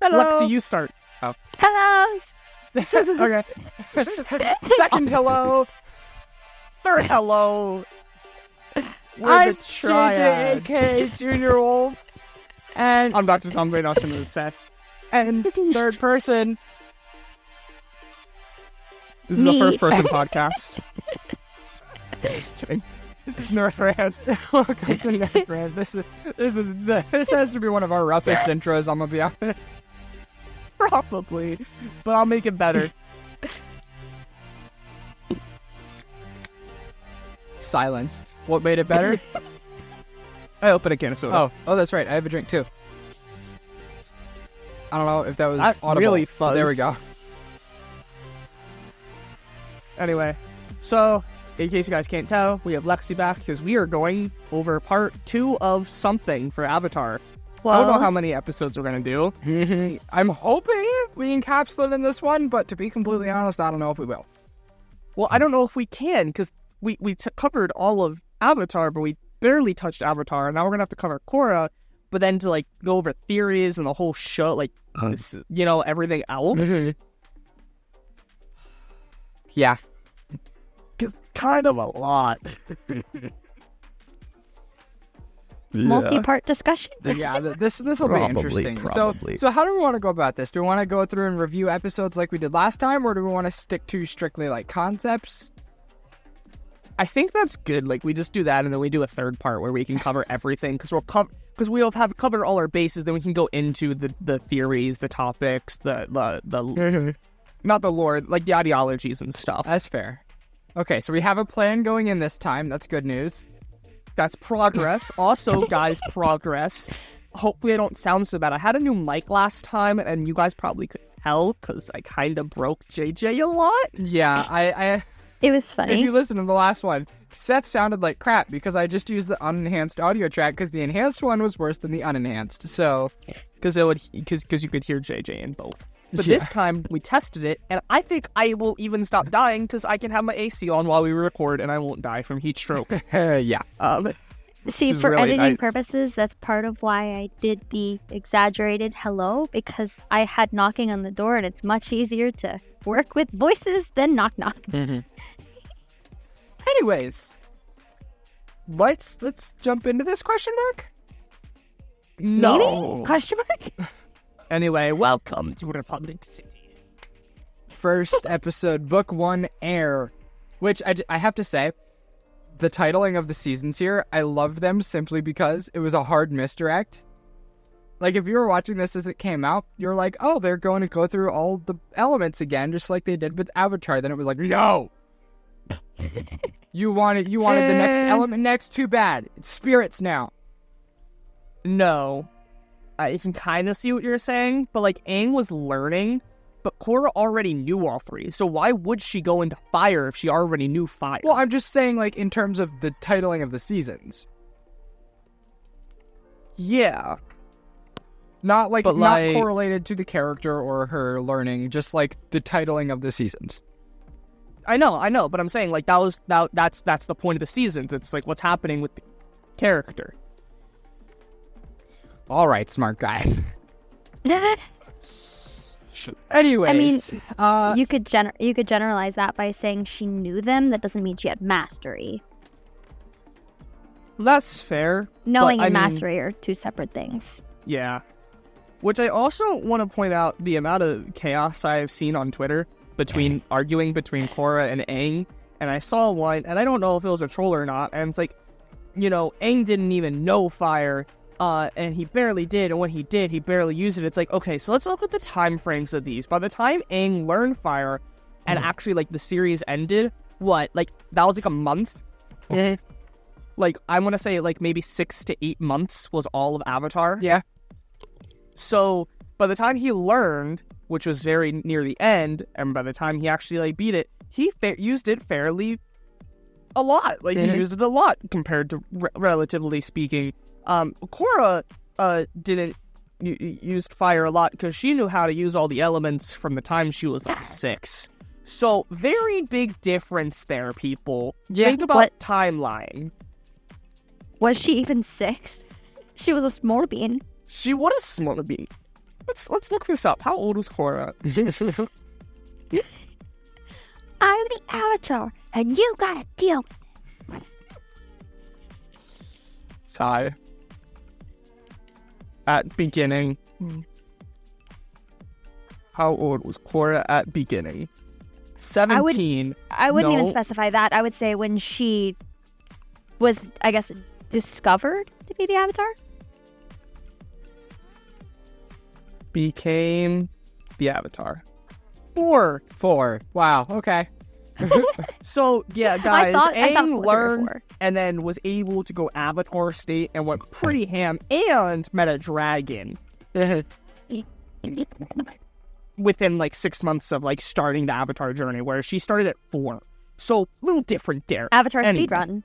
Hello. Lexi, you start. Oh. Hello. Okay. Second hello. Third hello. I'm JJ AKA Junior Wolf. And I'm Dr. Somebody Nelson with Seth. And third person. This is a first person podcast. Kidding. This is Northrand. Welcome to Northrand. This has to be one of our roughest intros, I'm gonna be honest. Probably. But I'll make it better. Silence. What made it better? I opened a can of soda. Oh, that's right. I have a drink too. I don't know if that was audible. Really fuzz. There we go. Anyway, so in case you guys can't tell, we have Lexi back because we are going over part 2 of something for Avatar. Well, I don't know how many episodes we're going to do. I'm hoping we encapsulate in this one, but to be completely honest, I don't know if we will. Well, I don't know if we can because we covered all of Avatar, but we barely touched Avatar. And now we're going to have to cover Korra, but then to like go over theories and the whole show, like, this, you know, everything else. Yeah. It's kind of a lot. multi-part discussion. Yeah, this will be interesting. Probably. So how do we want to go about this? Do we want to go through and review episodes like we did last time, or do we want to stick to strictly like concepts? I think that's good. Like, we just do that, and then we do a third part where we can cover everything, because we'll have covered all our bases. Then we can go into the theories, the topics, the not the lore, like the ideologies and stuff. That's fair. Okay, so we have a plan going in this time. That's good news. That's progress. Also, guys, progress. Hopefully I don't sound so bad. I had a new mic last time, and you guys probably could tell, because I kind of broke JJ a lot. Yeah, It was funny. If you listen to the last one, Seth sounded like crap because I just used the unenhanced audio track because the enhanced one was worse than the unenhanced. So, because you could hear JJ in both. But this time we tested it, and I think I will even stop dying because I can have my AC on while we record, and I won't die from heat stroke. Yeah. See, is for really editing nice. purposes, that's part of why I did the exaggerated hello, because I had knocking on the door, and it's much easier to work with voices than knock knock. Anyways, let's jump into this question mark. No. Maybe? Question mark? Anyway, welcome to Republic City. First episode, Book 1, Air, which I have to say, the titling of the seasons here, I love them simply because it was a hard misdirect. Like, if you were watching this as it came out, you're like, oh, they're going to go through all the elements again, just like they did with Avatar. Then it was like, no! You wanted the next element next, too bad. It's spirits now. No. I can kind of see what you're saying, but like Aang was learning, but Korra already knew all three. So why would she go into fire if she already knew fire? Well, I'm just saying, like, in terms of the titling of the seasons. Yeah. Not But, not like, correlated to the character or her learning, just like the titling of the seasons. I know, but I'm saying like that's the point of the seasons. It's like what's happening with the character. All right, smart guy. Anyways, I mean, you could generalize that by saying she knew them. That doesn't mean she had mastery. That's fair. Knowing but, and I mean, mastery are two separate things. Yeah. Which I also want to point out the amount of chaos I have seen on Twitter arguing between Korra and Aang. And I saw one, and I don't know if it was a troll or not, and it's like, you know, Aang didn't even know fire, and he barely did, and when he did, he barely used it. It's like, okay, so let's look at the time frames of these. By the time Aang learned fire, and actually, like, the series ended, what, like, that was like a month? Like, I want to say, like, maybe 6 to 8 months was all of Avatar. yeah. So, by the time he learned, which was very near the end, and by the time he actually, like, beat it, he used it fairly a lot. Like, he used it a lot compared to, relatively speaking. Korra didn't use fire a lot because she knew how to use all the elements from the time she was, like, 6. So, very big difference there, people. Yeah. Think about timeline. Was she even 6? She was a small bean. She was a small being. Let's look this up. How old was Korra? I'm the Avatar, and you gotta deal. Sigh. At beginning. How old was Korra at beginning? 17. I wouldn't even specify that. I would say when she was, I guess, discovered to be the Avatar. Became the Avatar. 4. Wow. Okay. So, yeah, guys, I thought Aang 4 learned and then was able to go Avatar state and went pretty ham and met a dragon within, 6 months of, starting the Avatar journey, where she started at 4. So, a little different there. Avatar speedrun.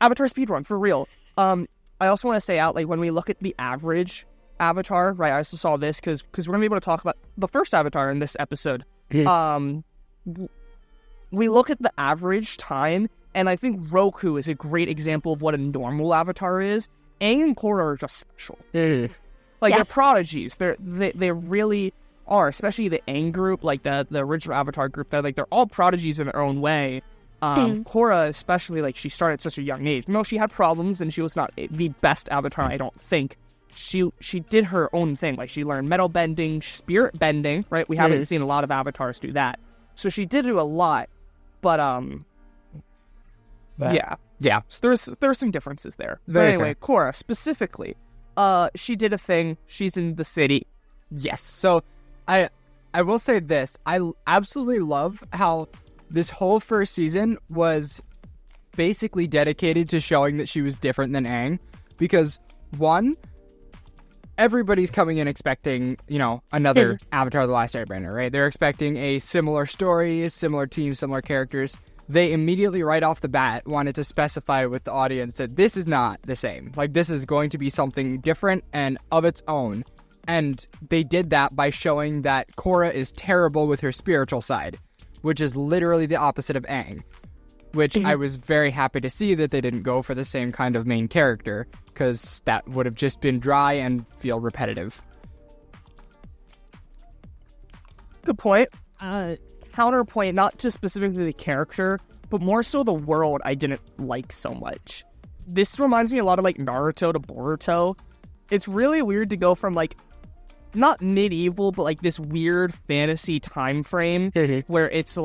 Avatar speedrun, for real. I also want to say out, when we look at the average Avatar, right, I also saw this, because we're going to be able to talk about the first Avatar in this episode. We look at the average time, and I think Roku is a great example of what a normal Avatar is. Aang and Korra are just special. They're prodigies. They really are, especially the Aang group, the original Avatar group. They're all prodigies in their own way. Korra, especially, she started at such a young age. No, she had problems, and she was not the best Avatar, I don't think. She did her own thing. She learned metal bending, spirit bending, right? We haven't seen a lot of Avatars do that. So she did do a lot. But, yeah. So there's some differences there. But anyway, Korra, specifically, she did a thing. She's in the city. Yes. So, I will say this. I absolutely love how this whole first season was basically dedicated to showing that she was different than Aang. Because, one, everybody's coming in expecting, another Avatar The Last Airbender, right? They're expecting a similar story, similar team, similar characters. They immediately, right off the bat, wanted to specify with the audience that this is not the same. This is going to be something different and of its own. And they did that by showing that Korra is terrible with her spiritual side, which is literally the opposite of Aang. Which I was very happy to see that they didn't go for the same kind of main character, because that would have just been dry and feel repetitive. Good point. Counterpoint, not just specifically the character, but more so the world I didn't like so much. This reminds me a lot of Naruto to Boruto. It's really weird to go from not medieval, but this weird fantasy time frame where it's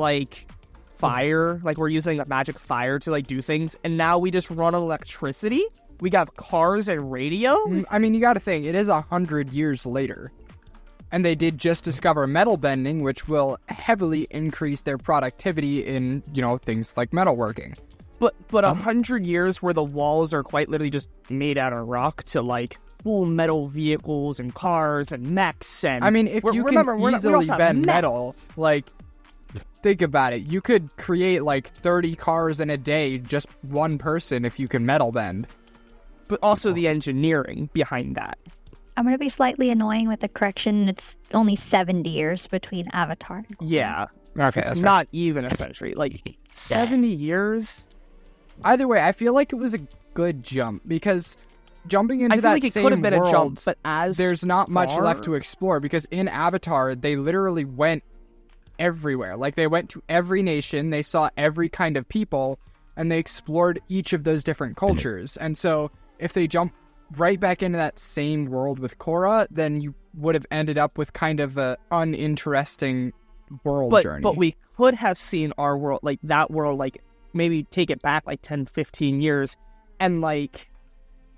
fire, we're using magic fire to do things, and now we just run on electricity. We got cars and radio. I mean, you gotta think, it is 100 years later, and they did just discover metal bending, which will heavily increase their productivity in things like metalworking. But 100 years where the walls are quite literally just made out of rock to full metal vehicles and cars and mechs, and I mean, if you can easily bend metal, think about it. You could create 30 cars in a day, just one person, if you can metal bend. But also the engineering behind that. I'm going to be slightly annoying with the correction. It's only 70 years between Avatar. Yeah. Okay, it's not even a century. 70 years? Either way, I feel like it was a good jump, because jumping into that it same could have been world, a jump, but there's not much left to explore, because in Avatar, they literally went everywhere. They went to every nation, they saw every kind of people, and they explored each of those different cultures. And so if they jump right back into that same world with Korra, then you would have ended up with kind of a uninteresting world journey. But we could have seen our world, that world, maybe take it back 10, 15 years and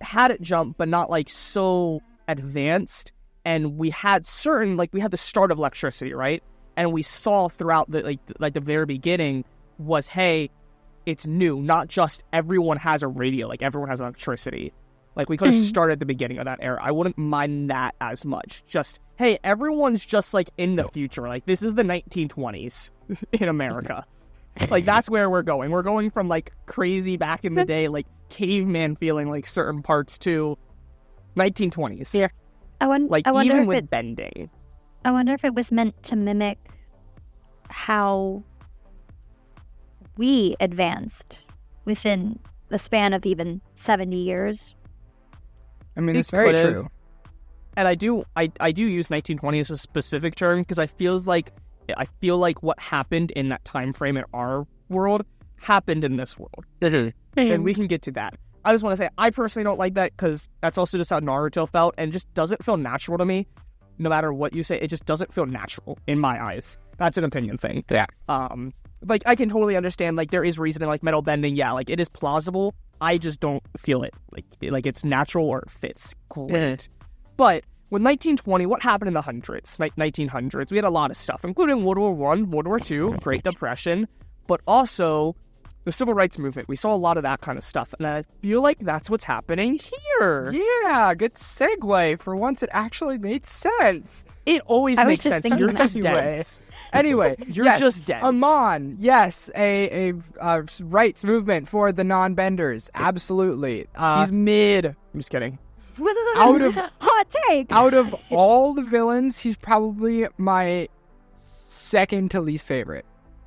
had it jump, but not so advanced. And we had certain, we had the start of electricity, right? And we saw throughout the the very beginning was, hey, it's new. Not just everyone has a radio, everyone has electricity. We could have started at the beginning of that era. I wouldn't mind that as much. Just, hey, everyone's just in the future. This is the 1920s in America. That's where we're going. We're going from crazy back in the day, caveman feeling certain parts to 1920s. Yeah. I wonder even if with bending. I wonder if it was meant to mimic how we advanced within the span of even 70 years. I mean, it's very true. And I do use 1920 as a specific term because I feel like what happened in that time frame in our world happened in this world. And we can get to that. I just want to say, I personally don't like that because that's also just how Naruto felt, and just doesn't feel natural to me. No matter what you say, it just doesn't feel natural in my eyes. That's an opinion thing. Yeah. Like, I can totally understand, like, there is reason in, like, metal bending. Yeah, like, it is plausible. I just don't feel it. Like it's natural or it fits great. But with 1920, what happened in the 1900s? We had a lot of stuff, including World War I, World War II, Great Depression, but also the Civil Rights Movement. We saw a lot of that kind of stuff, and I feel like that's what's happening here. Yeah, good segue. For once, it actually made sense. It always makes sense. You're just dense. Anyway, you're just dense. Amon, yes, a rights movement for the non-benders. Absolutely. He's mid. I'm just kidding. Hot take. Out of all the villains, he's probably my second to least favorite.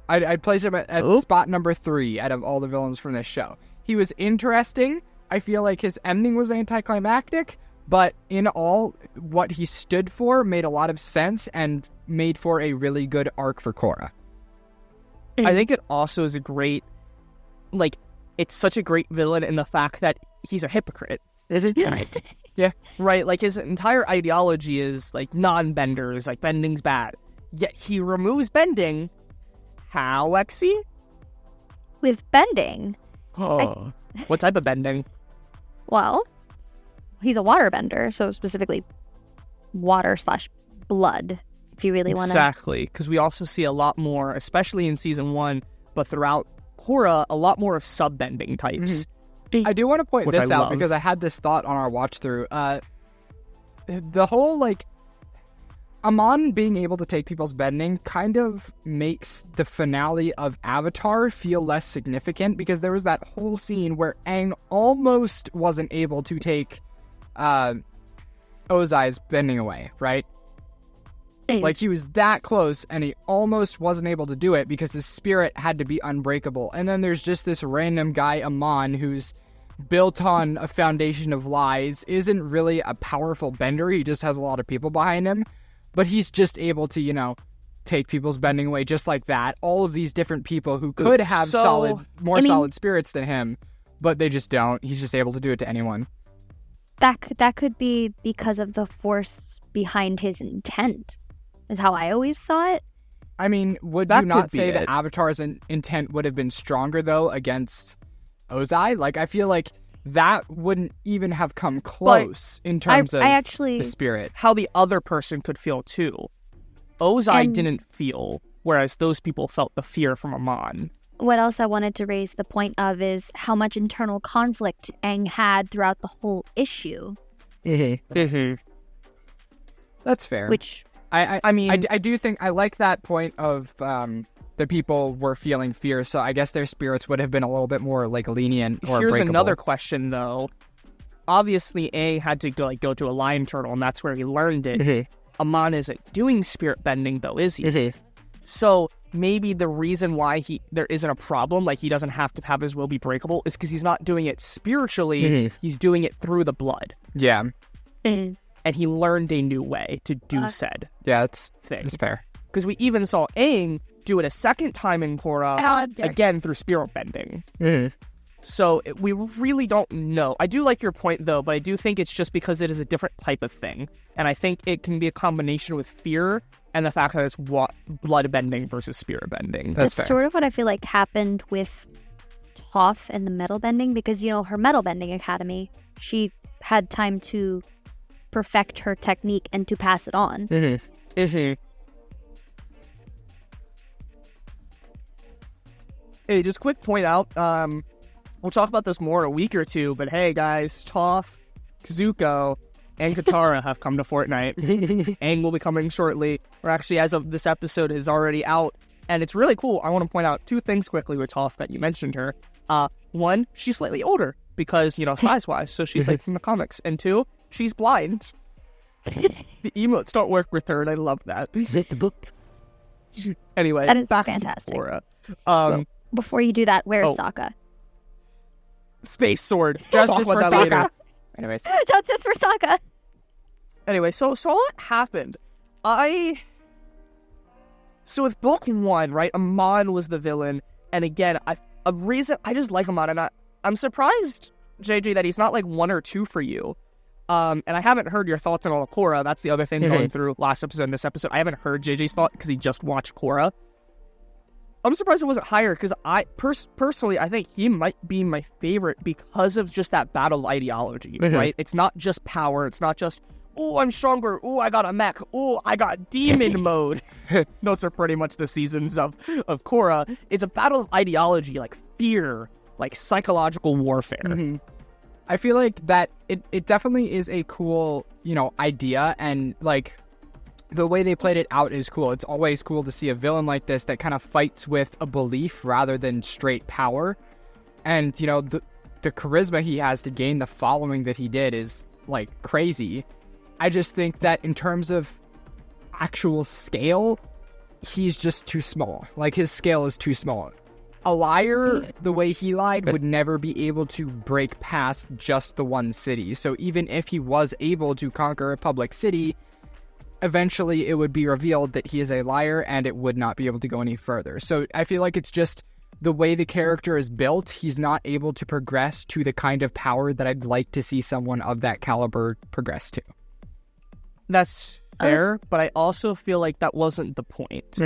I'd place him at spot number 3 out of all the villains from this show. He was interesting. I feel like his ending was anticlimactic, but in all, what he stood for made a lot of sense and made for a really good arc for Korra. I think it also is a great, like, it's such a great villain in the fact that he's a hypocrite. Is it? Yeah. Right, like, his entire ideology is, like, non-benders, like, bending's bad. Yet he removes bending. How, Lexi? With bending. Oh. What type of bending? Well, he's a water bender, so specifically water/blood, if you really want to. Exactly, because we also see a lot more, especially in season 1, but throughout Korra, a lot more of sub-bending types. Mm-hmm. I do want to point this out love. because I had this thought on our watch through. The whole, like, Amon being able to take people's bending kind of makes the finale of Avatar feel less significant, because there was that whole scene where Aang almost wasn't able to take Ozai's bending away, right? Like, he was that close, and he almost wasn't able to do it because his spirit had to be unbreakable. And then there's just this random guy, Amon, who's built on a foundation of lies, isn't really a powerful bender, he just has a lot of people behind him, but he's just able to, you know, take people's bending away just like that. All of these different people who could have solid spirits than him, but they just don't. He's just able to do it to anyone. That could be because of the force behind his intent, is how I always saw it. I mean, would you not say that Avatar's intent would have been stronger, though, against Ozai? Like, I feel like that wouldn't even have come close in terms of the spirit. How the other person could feel, too. Ozai didn't feel, whereas those people felt the fear from Amon. What else I wanted to raise the point of is how much internal conflict Aang had throughout the whole issue. That's fair. Which... I mean, I do think I like that point of the people were feeling fear, so I guess their spirits would have been a little bit more, like, lenient or Here's breakable. Another question, though. Obviously, Aang had to go to a lion turtle, and that's where he learned it. Amon isn't doing spirit bending, though, is he? So maybe the reason why there isn't a problem, like he doesn't have to have his will be breakable, is because he's not doing it spiritually. He's doing it through the blood. Yeah. And he learned a new way to do said thing. That's fair. Because we even saw Aang do it a second time in Korra, again through spirit bending. So we really don't know. I do like your point, though, but I do think it's just because it is a different type of thing. And I think it can be a combination with fear and the fact that it's blood bending versus spirit bending. That's sort of what I feel like happened with Toph and the metal bending, because, you know, her metal bending academy, she had time to perfect her technique and to pass it on. Hey, just quick point out, we'll talk about this more in a week or two, but hey guys, Toph, Zuko, and Katara have come to Fortnite. Aang will be coming shortly, or actually as of this episode is already out, and it's really cool. I want to point out 2 things quickly with Toph that you mentioned her. One, she's slightly older, because, you know, size-wise, so she's like from the comics. And 2, she's blind. The emotes don't work with her, and I love that. Anyway, that is back fantastic. To Korra. Before you do that, where's Sokka? Space sword. Justice for Sokka. Anyways. Justice for Sokka. Anyway, so what happened? So with book 1, right, Amon was the villain, and again, I just like Amon, and I'm surprised, JJ, that he's not like 1 or 2 for you. And I haven't heard your thoughts on all of Korra. That's the other thing going through last episode and this episode. I haven't heard JJ's thought because he just watched Korra. I'm surprised it wasn't higher because I personally, I think he might be my favorite because of just that battle ideology, right? It's not just power. It's not just, oh, I'm stronger. Oh, I got a mech. Oh, I got demon mode. Those are pretty much the seasons of Korra. It's a battle of ideology, like fear, like psychological warfare. I feel like that it definitely is a cool, idea, and like the way they played it out is cool. It's always cool to see a villain like this that kind of fights with a belief rather than straight power. And, the charisma he has to gain the following that he did is like crazy. I just think that in terms of actual scale, he's just too small. Like his scale is too small. A liar, the way he lied, would never be able to break past just the one city. So even if he was able to conquer a public city, eventually it would be revealed that he is a liar and it would not be able to go any further. So I feel like it's just the way the character is built, he's not able to progress to the kind of power that I'd like to see someone of that caliber progress to. That's fair, but I also feel like that wasn't the point.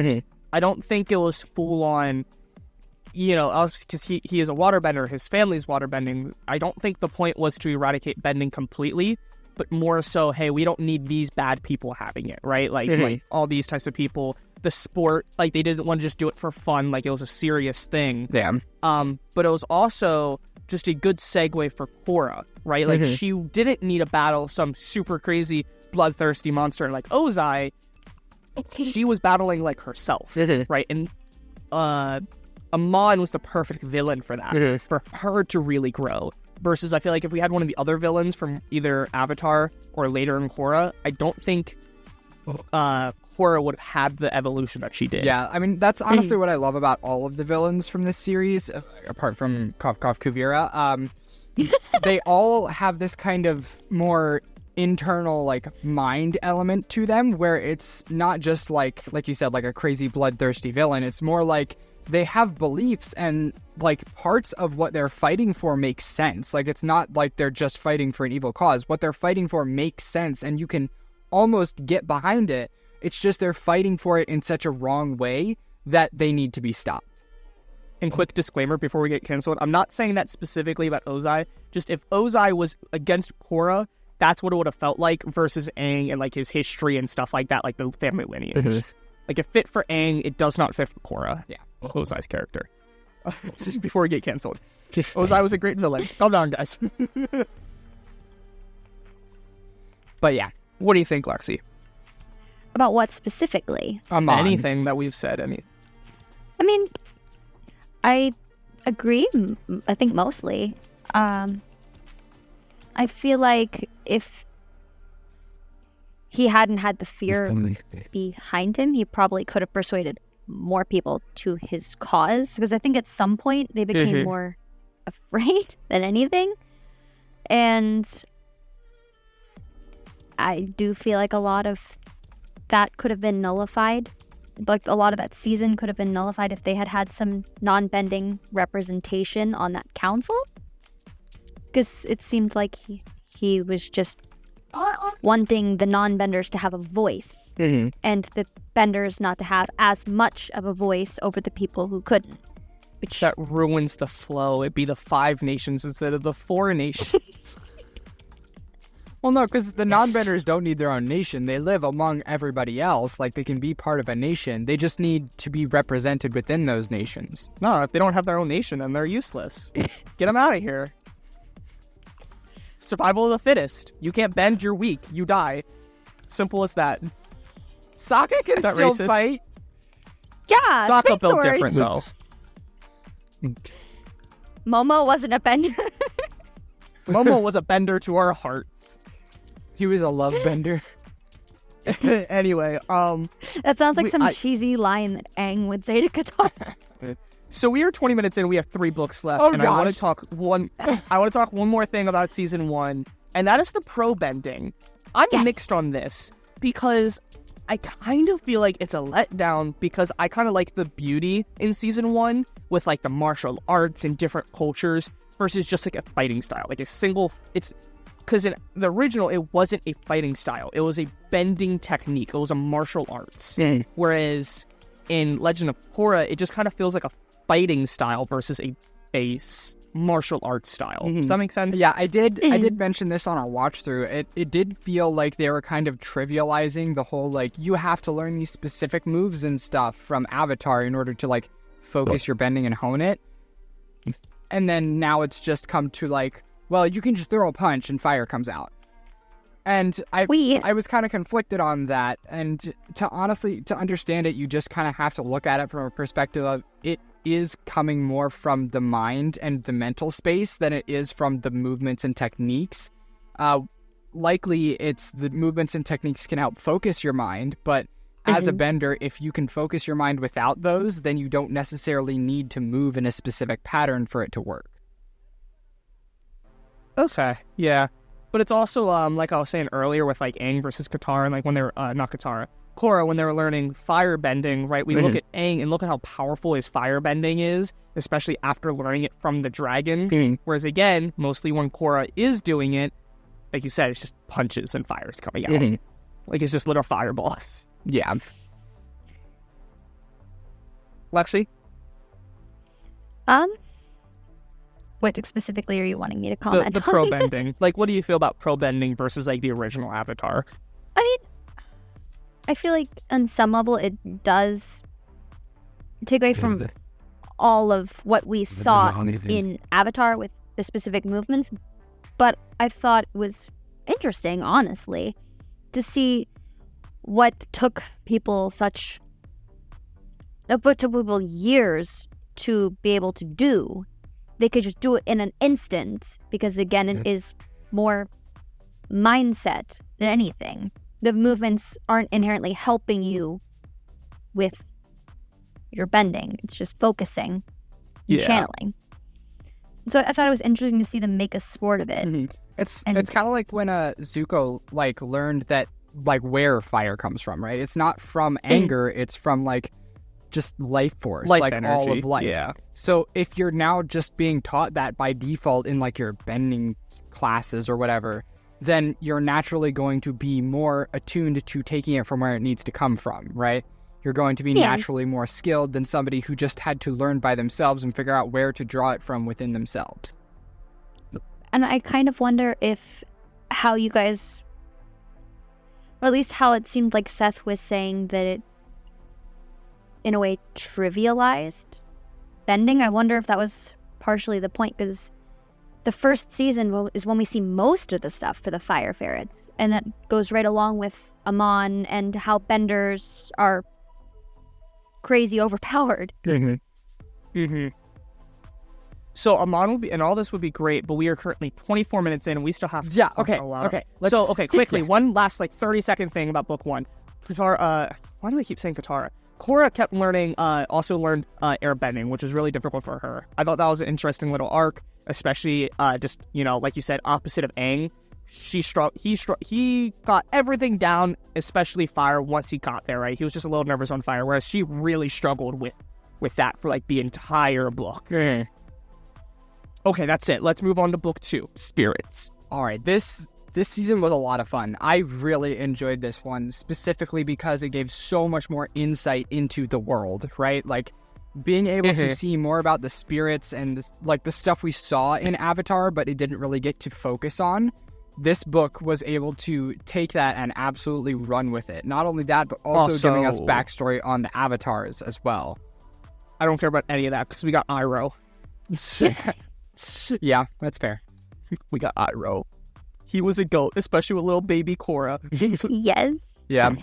I don't think it was full on, because he is a waterbender, his family's waterbending. I don't think the point was to eradicate bending completely, but more so, hey, we don't need these bad people having it, right? Like all these types of people, the sport, like they didn't want to just do it for fun, like it was a serious thing. Damn. But it was also just a good segue for Korra, right? Like she didn't need to battle some super crazy bloodthirsty monster like Ozai. She was battling like herself, right? And Amon was the perfect villain for that, for her to really grow. Versus, I feel like if we had one of the other villains from either Avatar or later in Korra, I don't think Korra would have had the evolution that she did. Yeah, I mean, that's honestly what I love about all of the villains from this series, apart from Cough Cough Kuvira. They all have this kind of more internal, like, mind element to them, where it's not just like you said, like a crazy bloodthirsty villain. It's more like they have beliefs and like parts of what they're fighting for makes sense. Like it's not like they're just fighting for an evil cause. What they're fighting for makes sense and you can almost get behind it. It's just they're fighting for it in such a wrong way that they need to be stopped. And quick disclaimer before we get canceled, I'm not saying that specifically about Ozai. Just if Ozai was against Korra, that's what it would have felt like versus Aang and like his history and stuff like that, like the family lineage. Like it fit for Aang, it does not fit for Korra. Yeah. Ozai's character. Before we get canceled. Ozai was a great villain. Calm down, guys. But yeah. What do you think, Lexi? About what specifically? Anything that we've said. I mean, I agree, I think mostly. I feel like if he hadn't had the fear behind him, he probably could have persuaded more people to his cause, because I think at some point they became more afraid than anything, and I do feel like a lot of that could have been nullified. Like a lot of that season could have been nullified if they had had some non-bending representation on that council, because it seemed like he was just wanting the non-benders to have a voice. And the benders not to have as much of a voice over the people who couldn't. Which that ruins the flow. It'd be the 5 nations instead of the 4 nations. Well, no, because the non-benders don't need their own nation. They live among everybody else. Like, they can be part of a nation. They just need to be represented within those nations. No, if they don't have their own nation, then they're useless. Get them out of here. Survival of the fittest. You can't bend, you're weak. You die. Simple as that. Sokka can still racist? fight. yeah, Sokka built sword. different, though. Momo wasn't a bender. Momo was a bender to our hearts. He was a love bender. Anyway, That sounds like some cheesy line that Aang would say to Katara. so we are 20 minutes in. We have 3 books left, Oh, and gosh. I want to talk one more thing about season 1, and that is the pro bending. I'm Yes. mixed on this because I kind of feel like it's a letdown because I kind of like the beauty in season 1 with like the martial arts and different cultures versus just like a fighting style, like a single. It's because in the original it wasn't a fighting style; it was a bending technique. It was a martial arts. Whereas in Legend of Korra, it just kind of feels like a fighting style versus a martial arts style. Does that make sense? Yeah, I did mention this on our watch through. It did feel like they were kind of trivializing the whole like you have to learn these specific moves and stuff from Avatar in order to like focus your bending and hone it. And then now it's just come to like, well, you can just throw a punch and fire comes out. And I was kind of conflicted on that. And to understand it, you just kind of have to look at it from a perspective of it is coming more from the mind and the mental space than it is from the movements and techniques. Likely, it's the movements and techniques can help focus your mind, but as a bender, if you can focus your mind without those, then you don't necessarily need to move in a specific pattern for it to work. Okay, yeah. But it's also, like I was saying earlier with, like, Aang versus Katara, and, like, when they were, not Katara, Korra, when they were learning fire bending, right? We look at Aang and look at how powerful his fire bending is, especially after learning it from the dragon. Whereas, again, mostly when Korra is doing it, like you said, it's just punches and fires coming out. Like, it's just little fireballs. Yeah. Lexi? What specifically are you wanting me to comment The on? pro bending. Like, what do you feel about pro bending versus, like, the original Avatar? I mean, I feel like on some level it does take away from all of what we saw in Avatar with the specific movements, but I thought it was interesting, honestly, to see what took people years to be able to do. They could just do it in an instant because, again, it is more mindset than anything. The movements aren't inherently helping you with your bending. It's just focusing and channeling. So I thought it was interesting to see them make a sport of it. It's kind of like when Zuko like learned that like where fire comes from, right? It's not from anger, it's from like just life force, like energy. all of life. Yeah. So if you're now just being taught that by default in like your bending classes or whatever, then you're naturally going to be more attuned to taking it from where it needs to come from, right? You're going to be naturally more skilled than somebody who just had to learn by themselves and figure out where to draw it from within themselves. And I kind of wonder if how you guys, or at least how it seemed like Seth was saying that it, in a way, trivialized bending. I wonder if that was partially the point, because the first season is when we see most of the stuff for the fire ferrets, and that goes right along with Amon and how benders are crazy overpowered. So Amon will be, and all this would be great, but we are currently 24 minutes in, and we still have to talk a lot. Quickly, one last 30-second thing about book 1. Katara, why do I keep saying Katara? Korra kept learning, also learned airbending, which was really difficult for her. I thought that was an interesting little arc, especially just, like you said, opposite of Aang. He got everything down, especially fire, once he got there, right? He was just a little nervous on fire, whereas she really struggled with that for the entire book. Okay, that's it. Let's move on to book 2, Spirits. All right, this season was a lot of fun. I really enjoyed this one, specifically because it gave so much more insight into the world, right? Like, being able to see more about the spirits and, the stuff we saw in Avatar, but it didn't really get to focus on. This book was able to take that and absolutely run with it. Not only that, but also giving us backstory on the avatars as well. I don't care about any of that, because we got Iroh. Yeah, that's fair. We got Iroh. He was a goat, especially with little baby Korra. Yes. Yeah.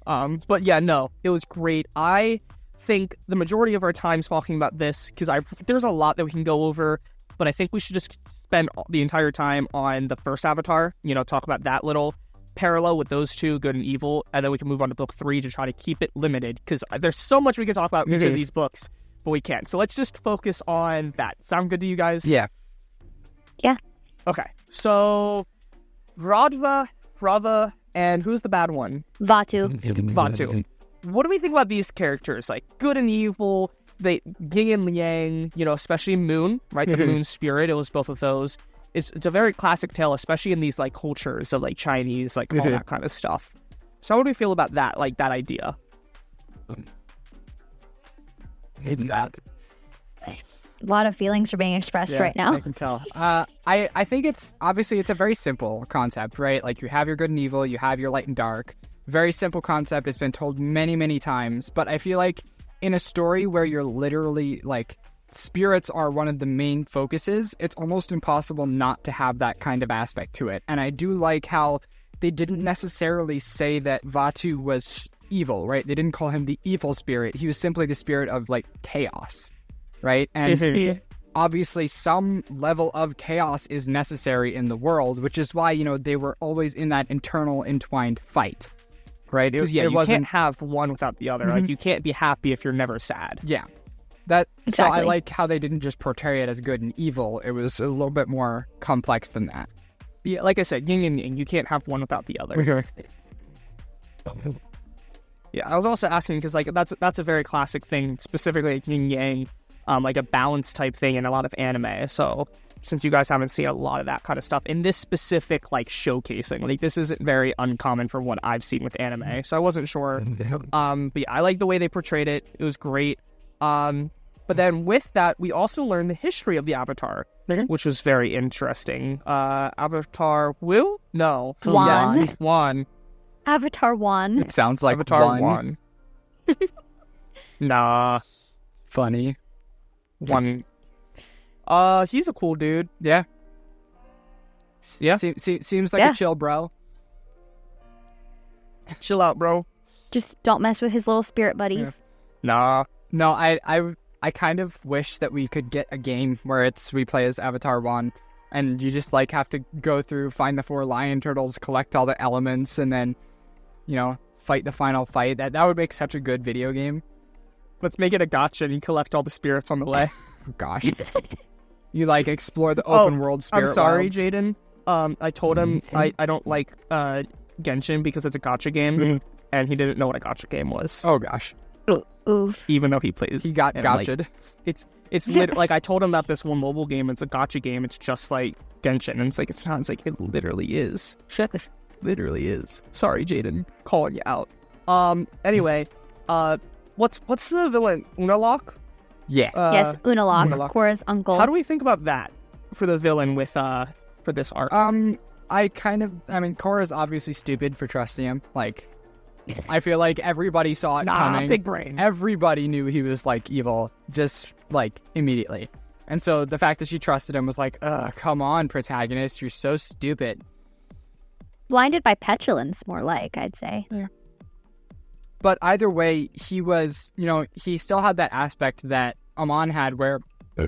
But yeah, no, it was great. I think the majority of our time talking about this, because there's a lot that we can go over, but I think we should just spend the entire time on the first Avatar, talk about that little parallel with those two, good and evil, and then we can move on to book 3 to try to keep it limited, because there's so much we can talk about each of these books, but we can't. So let's just focus on that. Sound good to you guys? Yeah. Yeah. Okay, so Radva Brava, and who's the bad one? Vatu. Vatu. What do we think about these characters? Like, good and evil, they yin and yang, especially Moon, right? The Moon spirit, it was both of those. It's a very classic tale, especially in these, like, cultures of, like, Chinese, like, all that kind of stuff. So how do we feel about that, like, that idea? A lot of feelings are being expressed right now. I can tell. I think it's a very simple concept, right? Like, you have your good and evil, you have your light and dark. Very simple concept. It's been told many, many times. But I feel like in a story where you're literally, like, spirits are one of the main focuses, it's almost impossible not to have that kind of aspect to it. And I do like how they didn't necessarily say that Vatu was evil, right? They didn't call him the evil spirit. He was simply the spirit of, like, chaos. Right? And obviously some level of chaos is necessary in the world, which is why, they were always in that internal entwined fight. Right? Because, you can't have one without the other. Like, you can't be happy if you're never sad. Yeah. Exactly. So I like how they didn't just portray it as good and evil. It was a little bit more complex than that. Yeah, like I said, yin and yang. You can't have one without the other. Yeah, I was also asking because, like, that's a very classic thing, specifically like yin yang. Like a balance type thing in a lot of anime. So since you guys haven't seen a lot of that kind of stuff in this specific, like, showcasing, like, this isn't very uncommon from what I've seen with anime. So I wasn't sure. But yeah, I like the way they portrayed it. It was great. But then with that, we also learned the history of the Avatar, which was very interesting. Avatar Wu? No. Wan. Yeah, Wan. Avatar 1. It sounds like Avatar one. Nah. Funny. One. He's a cool dude. Yeah. Yeah. Seems like a chill bro. Chill out, bro. Just don't mess with his little spirit buddies. Nah. No, I kind of wish that we could get a game where we play as Avatar 1 and you just, like, have to go through, find the 4 lion turtles, collect all the elements, and then, fight the final fight. That would make such a good video game. Let's make it a gacha and you collect all the spirits on the way. Gosh. You, like, explore the open world spirit I'm sorry, wilds. Jaden. I told him I don't like Genshin because it's a gacha game, and he didn't know what a gacha game was. Oh, gosh. Oof. Even though he plays. He got gotcha'd. Like, it's like, I told him about this one mobile game. It's a gacha game. It's just like Genshin. And it's like, it's not. It's like, it literally is. Literally is. Sorry, Jaden. Calling you out. Anyway, what's the villain? Unalaq? Yeah. Yes, Unalaq, Unalaq. Korra's uncle. How do we think about that for the villain with for this arc? Korra's obviously stupid for trusting him. Like, I feel like everybody saw it coming. Big brain. Everybody knew he was, like, evil, just, like, immediately. And so the fact that she trusted him was like, come on, protagonist, you're so stupid. Blinded by petulance, more like, I'd say. Yeah. But either way, he was, he still had that aspect that Amon had where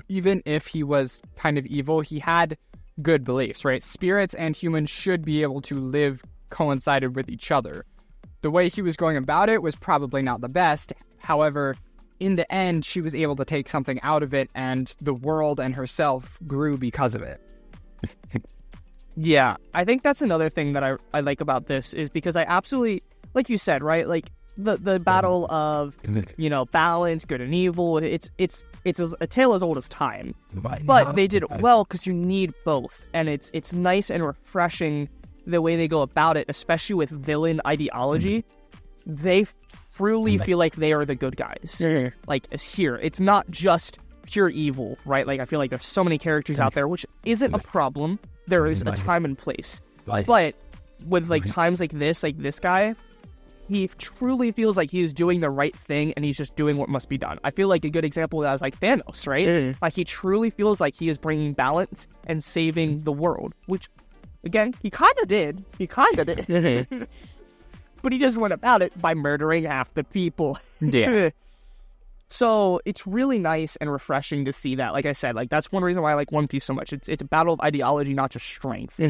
even if he was kind of evil, he had good beliefs, right? Spirits and humans should be able to live coincided with each other. The way he was going about it was probably not the best. However, in the end, she was able to take something out of it, and the world and herself grew because of it. Yeah, I think that's another thing that I like about this is because I absolutely, like you said, right? Like, the battle of, balance, good and evil, it's a tale as old as time. But they did it well because you need both. And it's nice and refreshing the way they go about it, especially with villain ideology. They truly feel like they are the good guys. Like, as here, it's not just pure evil, right? Like, I feel like there's so many characters out there, which isn't a problem. There is a time and place. But with, like, times like this guy, he truly feels like he's doing the right thing and he's just doing what must be done. I feel like a good example of that is, like, Thanos, right? Like, he truly feels like he is bringing balance and saving the world, which, again, he kind of did. But he just went about it by murdering half the people. Yeah. So it's really nice and refreshing to see that. Like I said, like, that's one reason why I like One Piece so much. It's a battle of ideology, not just strength.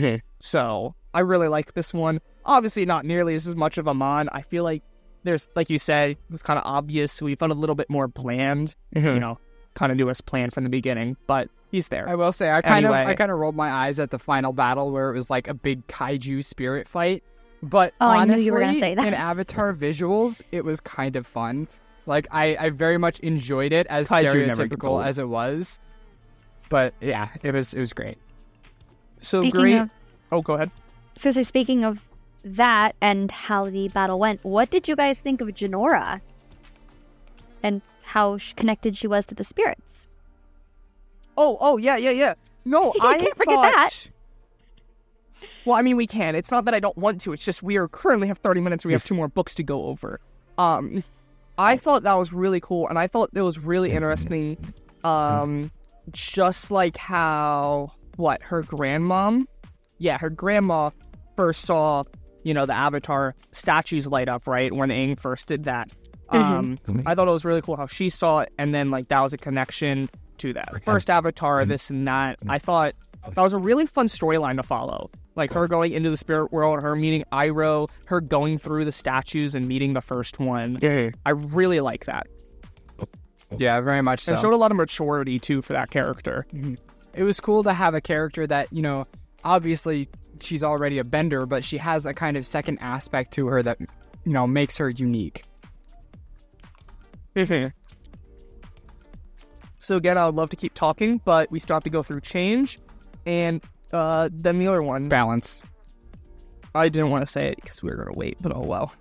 So I really like this one. Obviously not nearly as much of Amon. I feel like there's, like you said, it was kind of obvious. We felt a little bit more bland, kind of knew us planned from the beginning, but he's there. I will say, I kind of rolled my eyes at the final battle where it was like a big kaiju spirit fight. But Oh, I honestly, knew you were gonna say that. in Avatar visuals, it was kind of fun. Like, I very much enjoyed it, as Kaiju never gets stereotypical old. as it was. But yeah, it was great. So Speaking great. of- Oh, go ahead. So speaking of that and how the battle went, what did you guys think of Janora? And how connected she was to the spirits? Oh, yeah. No, I Can't forget thought... that. Well, I mean, we can. It's not that I don't want to. It's just we are currently have 30 minutes. We have 2 more books to go over. I thought that was really cool, and I thought it was really interesting. Just like how her grandmom, her grandma first saw, the Avatar statues light up, right, when Aang first did that. I thought it was really cool how she saw it, and then that was a connection to that first Avatar, this and that. I thought that was a really fun storyline to follow. Like her going into the spirit world, her meeting Iroh, her going through the statues and meeting the first one. Yeah. I really like that. Yeah, very much so. And showed a lot of maturity, too, for that character. It was cool to have a character that, obviously she's already a bender, but she has a kind of second aspect to her that, makes her unique. So again, I would love to keep talking, but we still have to go through change. And then the other one. Balance. I didn't want to say it because we were going to wait, but oh well.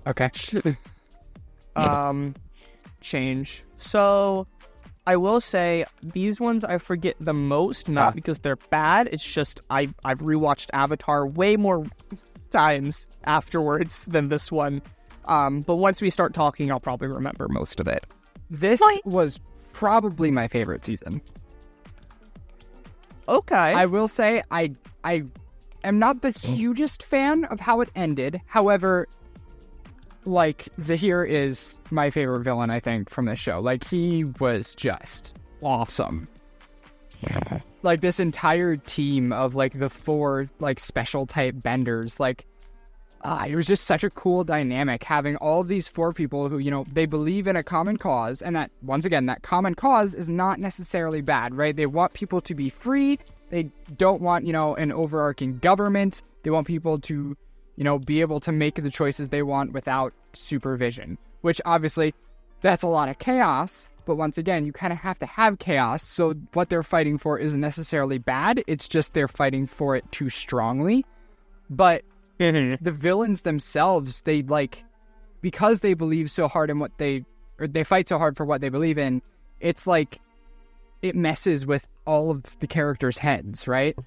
Okay. Change. So I will say these ones I forget the most, not because they're bad. It's just I've rewatched Avatar way more times afterwards than this one. But once we start talking, I'll probably remember most of it. This was probably my favorite season. Okay. I will say I am not the hugest fan of how it ended. However, Zahir is my favorite villain, I think, from this show. He was just awesome. Yeah. This entire team of, the 4, special type benders, it was just such a cool dynamic having all of these 4 people who, they believe in a common cause, and that, once again, that common cause is not necessarily bad, right? They want people to be free. They don't want, an overarching government. They want people to, be able to make the choices they want without supervision, which obviously that's a lot of chaos. But once again, you kind of have to have chaos. So what they're fighting for isn't necessarily bad. It's just they're fighting for it too strongly. But the villains themselves, they because they believe so hard in they fight so hard for what they believe in, it's it messes with all of the characters' heads, right?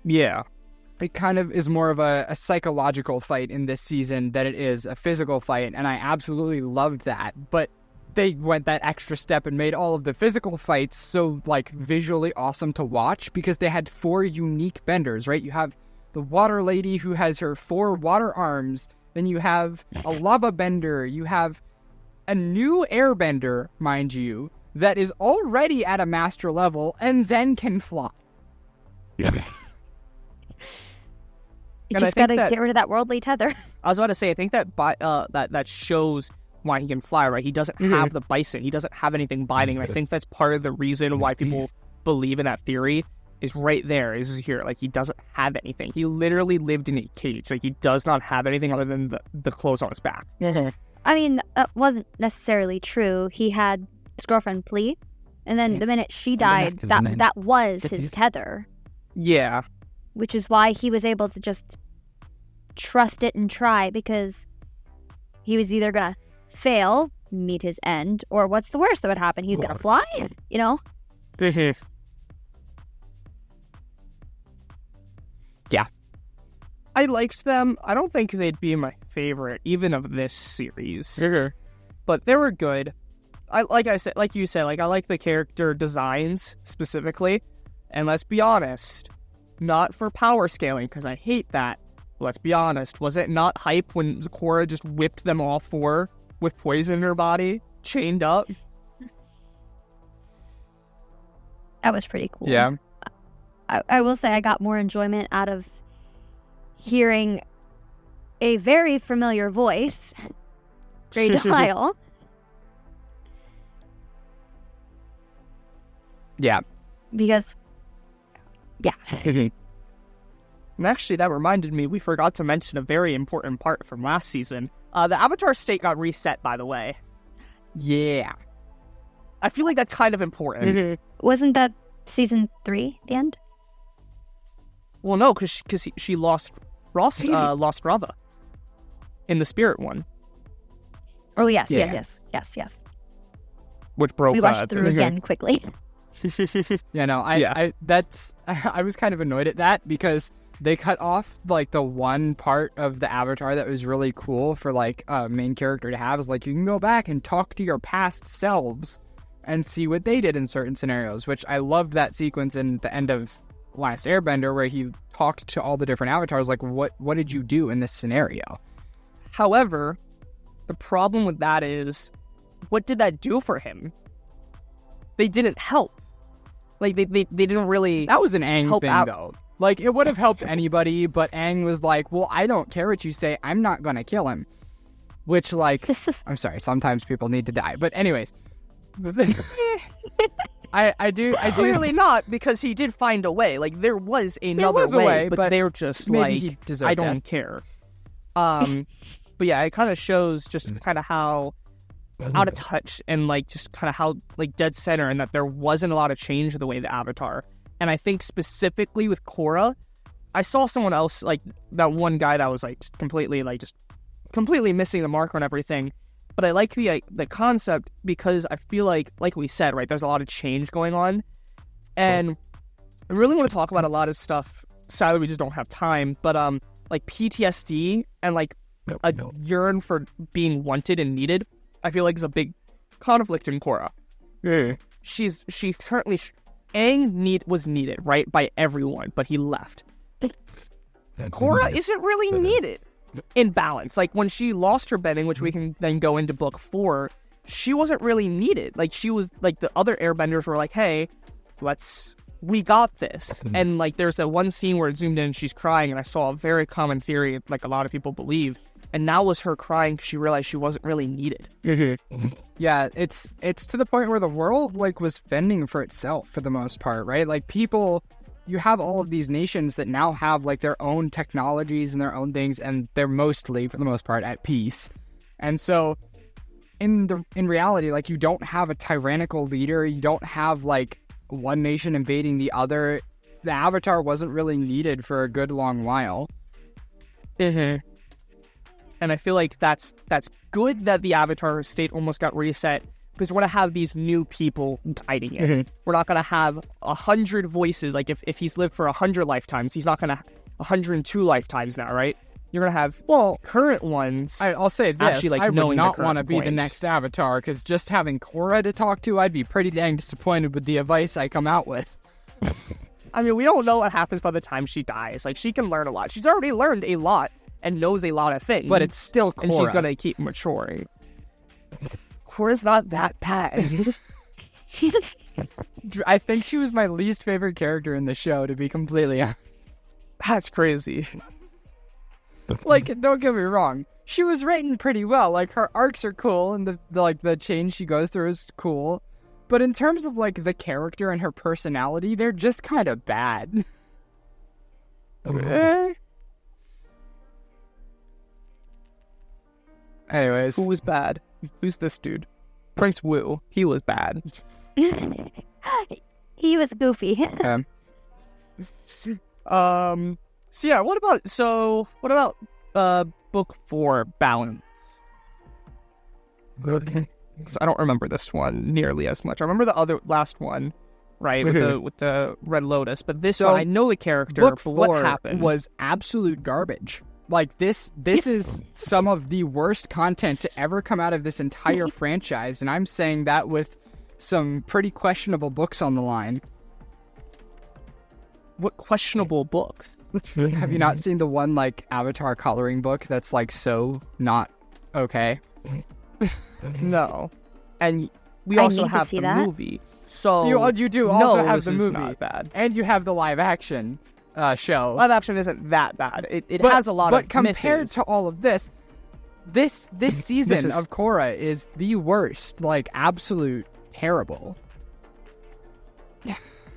Yeah. It kind of is more of a psychological fight in this season than it is a physical fight, and I absolutely loved that. But they went that extra step and made all of the physical fights so, visually awesome to watch because they had 4 unique benders, right? You have the water lady who has her 4 water arms, then you have a lava bender, you have a new airbender, mind you, that is already at a master level and then can fly. You And just gotta get rid of that worldly tether. I was about to say, I think that that shows why he can fly, right? He doesn't have the bison. He doesn't have anything biting. And I think that's part of the reason why people believe in that theory is right there, is here. He doesn't have anything. He literally lived in a cage. He does not have anything other than the clothes on his back. I mean, that wasn't necessarily true. He had his girlfriend Plea, and then the minute she died, that was his tether. Yeah. Which is why he was able to just trust it and try, because he was either gonna fail, meet his end, or what's the worst that would happen? He's gonna fly, Yeah. I liked them. I don't think they'd be my favorite, even of this series. But they were good. I like you said, I like the character designs specifically. And let's be honest, not for power scaling, because I hate that. Let's be honest, was it not hype when Korra just whipped them all 4 with poison in her body, chained up? That was pretty cool. Yeah. I will say I got more enjoyment out of hearing a very familiar voice, Grey Dial. Yeah. Because, yeah. And actually, that reminded me, we forgot to mention a very important part from last season. The Avatar state got reset, by the way. Yeah. I feel like that's kind of important. Wasn't that season 3, the end? Well, no, because she lost Rava in the spirit one. Oh, yes, Yeah. yes. Which broke... We watched through again quickly. Yeah, no, I was kind of annoyed at that because they cut off like the one part of the Avatar that was really cool for like a main character to have is like you can go back and talk to your past selves and see what they did in certain scenarios, which I loved that sequence in the end of Last Airbender where he talked to all the different avatars like what did you do in this scenario? However, the problem with that is, what did that do for him? They didn't help. Like, they didn't really... That was an Aang help thing, out. though. Like, it would have helped anybody, but Aang was like, well, I don't care what you say. I'm not going to kill him. Which, like... I'm sorry, sometimes people need to die. But anyways... I do... Clearly not, because he did find a way. Like, there was another way, but they're just maybe like, he deserved I don't death. care. But yeah, it kind of shows just kind of how out of touch and like just kind of how like dead center, and that there wasn't a lot of change in the way the Avatar. And I think specifically with Korra, I saw someone else, like that one guy that was like just completely missing the mark on everything. But I like the concept because I feel like we said, right, there's a lot of change going on. And I really want to talk about a lot of stuff. Sadly, we just don't have time. But like PTSD and like a yearn for being wanted and needed, I feel like is a big conflict in Korra. Yeah. She's certainly... Aang was needed, right, by everyone, but he left. Korra isn't really needed in balance. Like, when she lost her bending, which we can then go into book 4, she wasn't really needed. Like, she was, like, the other airbenders were like, hey, we got this. And, like, there's that one scene where it zoomed in and she's crying, and I saw a very common theory, like a lot of people believe, and that was her crying because she realized she wasn't really needed. Yeah, it's to the point where the world like was fending for itself for the most part, right? Like people, you have all of these nations that now have like their own technologies and their own things, and they're mostly, for the most part, at peace. And so, in reality, like you don't have a tyrannical leader, you don't have like one nation invading the other. The Avatar wasn't really needed for a good long while. And I feel like that's good that the Avatar state almost got reset, because we're going to have these new people guiding it. We're not going to have 100 voices. Like, if he's lived for 100 lifetimes, he's not going to 102 lifetimes now, right? You're going to have current ones. I'll say this, actually, like, I would knowing not the want to current be the point. next Avatar, because just having Korra to talk to, I'd be pretty dang disappointed with the advice I come out with. I mean, we don't know what happens by the time she dies. Like, she can learn a lot. She's already learned a lot and knows a lot of things. But it's still Korra. And she's going to keep maturing. Korra's not that bad. I think she was my least favorite character in the show, to be completely honest. That's crazy. Like, don't get me wrong. She was written pretty well. Like, her arcs are cool, and the change she goes through is cool. But in terms of, like, the character and her personality, they're just kind of bad. Anyways. Who was bad? Who's this dude? Prince Wu. He was bad. He was goofy. So yeah, what about book 4, Balance? So I don't remember this one nearly as much. I remember the last one, right, with the Red Lotus, but this one I know the character, Book but what 4 happened was absolute garbage. Like, this is some of the worst content to ever come out of this entire franchise, and I'm saying that with some pretty questionable books on the line. What questionable books? Have you not seen the one, like, Avatar coloring book that's, like, so not okay? No. And we I also need to have see the that. movie. So You do also no, have this the is movie. not bad. And you have the live action show. Live action isn't that bad. It has a lot of But compared misses. to all of this season of Korra is the worst. Like, absolute terrible.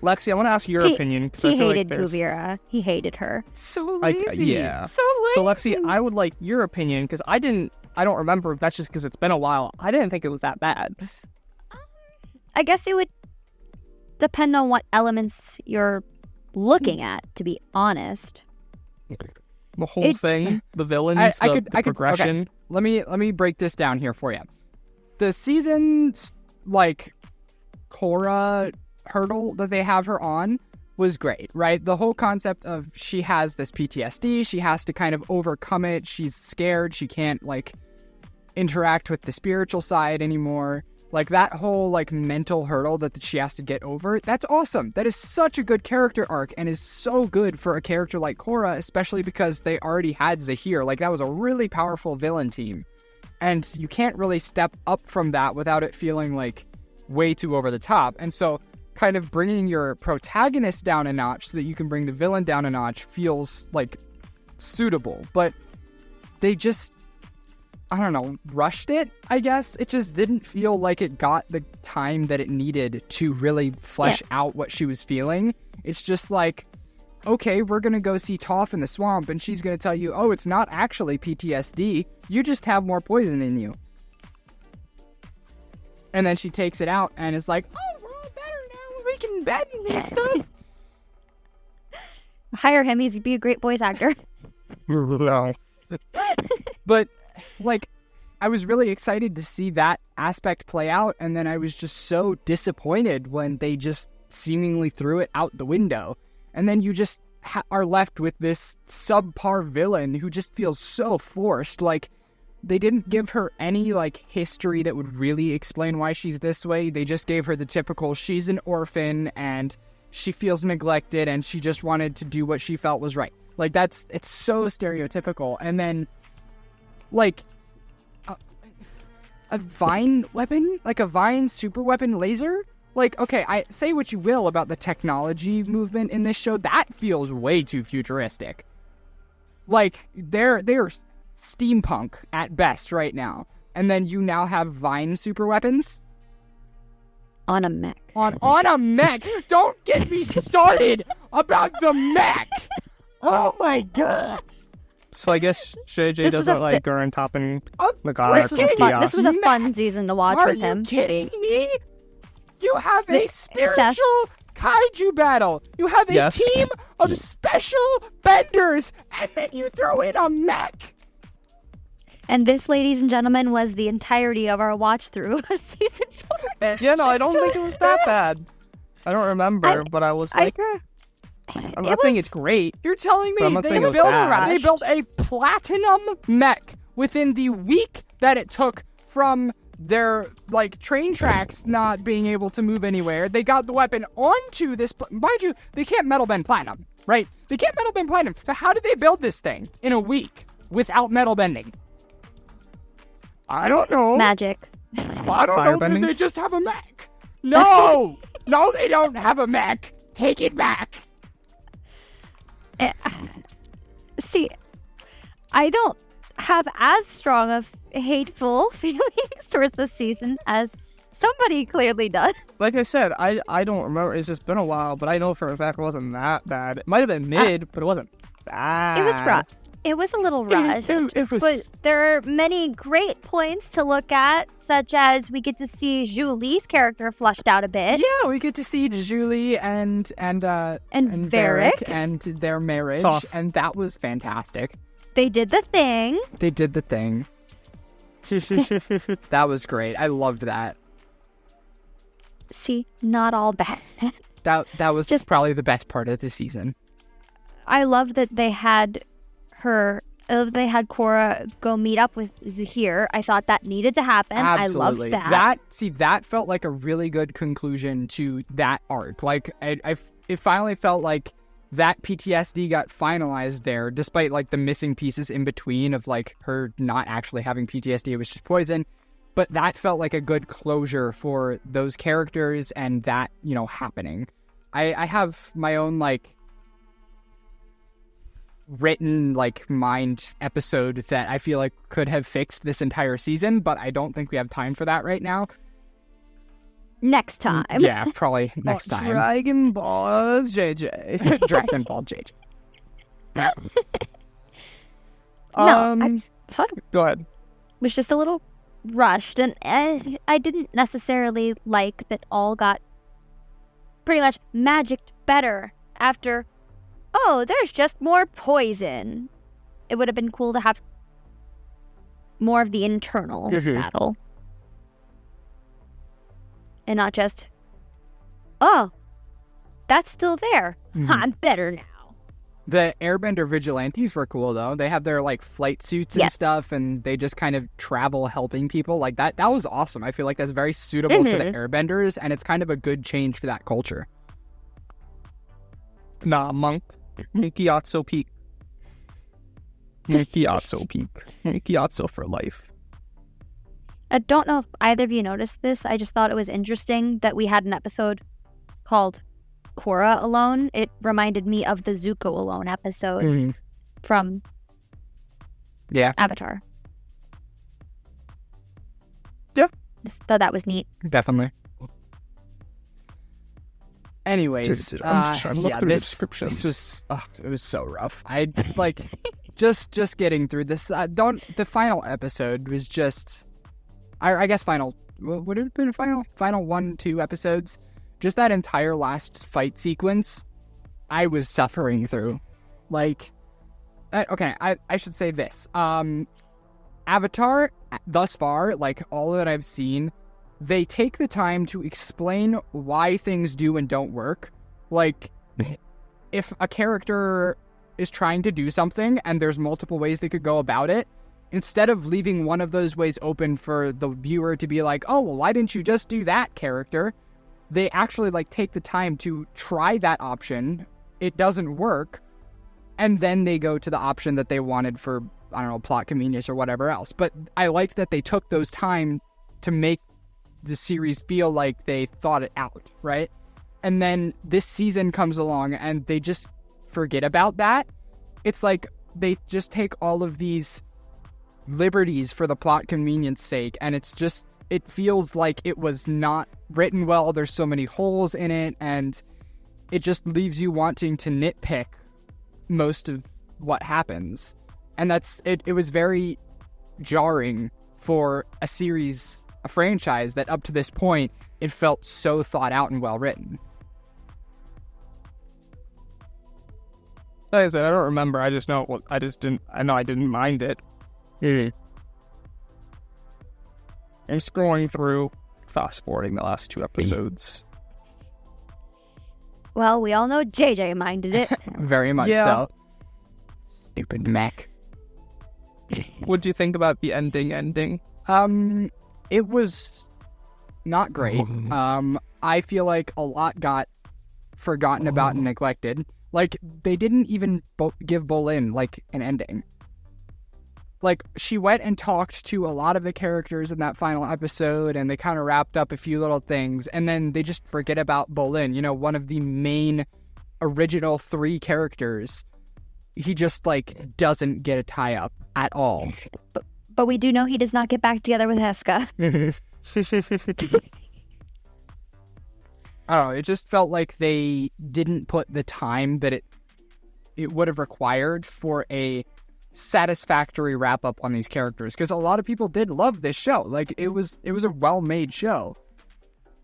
Lexi, I want to ask your opinion. He hated Kuvira. He hated her. So lazy. So lazy. So Lexi, I would like your opinion because I don't remember. If that's just because it's been a while. I didn't think it was that bad. I guess it would depend on what elements you're looking at, to be honest. The whole thing, the villains, the progression. Okay. Let me break this down here for you. The season's like Korra hurdle that they have her on was great, right? The whole concept of she has this PTSD, she has to kind of overcome it, she's scared, she can't like interact with the spiritual side anymore. Like that whole like mental hurdle that she has to get over, that's awesome. That is such a good character arc and is so good for a character like Korra, especially because they already had Zahir. Like that was a really powerful villain team. And you can't really step up from that without it feeling like way too over the top. And so kind of bringing your protagonist down a notch so that you can bring the villain down a notch feels like suitable. But they just, I don't know, rushed it, I guess. It just didn't feel like it got the time that it needed to really flesh out what she was feeling. It's just like, okay, we're going to go see Toph in the swamp, and she's going to tell you, oh, it's not actually PTSD. You just have more poison in you. And then she takes it out and is like, oh, we're all better now. We can bend and stuff. Hire him. He'd be a great voice actor. But, like, I was really excited to see that aspect play out, and then I was just so disappointed when they just seemingly threw it out the window. And then you just are left with this subpar villain who just feels so forced. Like, they didn't give her any, like, history that would really explain why she's this way. They just gave her the typical, she's an orphan, and she feels neglected, and she just wanted to do what she felt was right. Like, it's so stereotypical. And then, like, a vine weapon? Like a vine super weapon laser? Like, okay, I say what you will about the technology movement in this show, that feels way too futuristic. Like, they're steampunk at best right now. And then you now have vine super weapons? On a mech. On a mech! Don't get me started about the mech! Oh my god! So I guess JJ doesn't like Gurren topping the god. This was a fun season to watch with him. Are you kidding me? You have a spiritual kaiju battle. You have a team of special benders, and then you throw in a mech. And this, ladies and gentlemen, was the entirety of our watch through season 4. Yeah, no, I don't think it was that bad. I don't remember, but I was like, I'm not saying it's great. You're telling me they built a platinum mech within the week that it took from their, like, train tracks not being able to move anywhere. They got the weapon onto this. Mind you, they can't metal bend platinum, right? They can't metal bend platinum. But how did they build this thing in a week without metal bending? I don't know. Magic. I don't know. Did they just have a mech? No! No, they don't have a mech. Take it back. See, I don't have as strong of hateful feelings towards this season as somebody clearly does. Like I said, I don't remember. It's just been a while, but I know for a fact it wasn't that bad. It might have been mid, but it wasn't bad. It was rough. It was a little rushed. It was... But there are many great points to look at, such as we get to see Zhu Li's character fleshed out a bit. Yeah, we get to see Zhu Li and Varric and their marriage, and that was fantastic. They did the thing. That was great. I loved that. See, not all bad. That was just probably the best part of the season. I love that they had Korra go meet up with Zahir. I thought that needed to happen. Absolutely. I loved that. That felt like a really good conclusion to that arc. Like, it finally felt like that PTSD got finalized there, despite, like, the missing pieces in between of, like, her not actually having PTSD. It was just poison. But that felt like a good closure for those characters and that, happening. I have my own, like, written, like, mind episode that I feel like could have fixed this entire season, but I don't think we have time for that right now. Next time. Yeah, probably next time. Dragon Ball JJ. Dragon Ball JJ. No, I thought it Go ahead. was just a little rushed, and I didn't necessarily like that all got pretty much magicked better after, oh, there's just more poison. It would have been cool to have more of the internal battle. And not just, oh, that's still there. I'm better now. The Airbender vigilantes were cool, though. They have their, like, flight suits and stuff, and they just kind of travel helping people. Like, that was awesome. I feel like that's very suitable to the Airbenders, and it's kind of a good change for that culture. Nah, Monk. Gyatso peak. Gyatso peak. Gyatso for life. I don't know if either of you noticed this. I just thought it was interesting that we had an episode called Korra Alone. It reminded me of the Zuko Alone episode from Avatar. Yeah. Just thought that was neat. Definitely. Anyways, I'm just trying to look through the descriptions. This was, it was so rough. I like just getting through this. The final episode was just, I guess would it have been final 1-2 episodes? Just that entire last fight sequence, I was suffering through. Like, I should say this. Avatar, thus far, like all that I've seen, they take the time to explain why things do and don't work. Like, if a character is trying to do something and there's multiple ways they could go about it, instead of leaving one of those ways open for the viewer to be like, oh, well, why didn't you just do that, character? They actually, like, take the time to try that option. It doesn't work. And then they go to the option that they wanted for, I don't know, plot convenience or whatever else. But I like that they took those time to make the series feel like they thought it out, right? And then this season comes along and they just forget about that. It's like they just take all of these liberties for the plot convenience sake, and it's just, it feels like it was not written well. There's so many holes in it, and it just leaves you wanting to nitpick most of what happens. And that's it. It was very jarring for a series, a franchise that up to this point, it felt so thought out and well written. Like I said, I don't remember. I just know. I know I didn't mind it. I'm scrolling through, fast forwarding the last 2 episodes. Well, we all know JJ minded it. Very much so. Stupid mech. What do you think about the ending? It was not great. I feel like a lot got forgotten about and neglected. Like, they didn't even give Bolin, like, an ending. Like, she went and talked to a lot of the characters in that final episode, and they kind of wrapped up a few little things, and then they just forget about Bolin, you know, one of the main original 3 characters. He just, like, doesn't get a tie-up at all. But we do know he does not get back together with Heska. I don't know, it just felt like they didn't put the time that it would have required for a satisfactory wrap-up on these characters, because a lot of people did love this show. Like, it was a well-made show.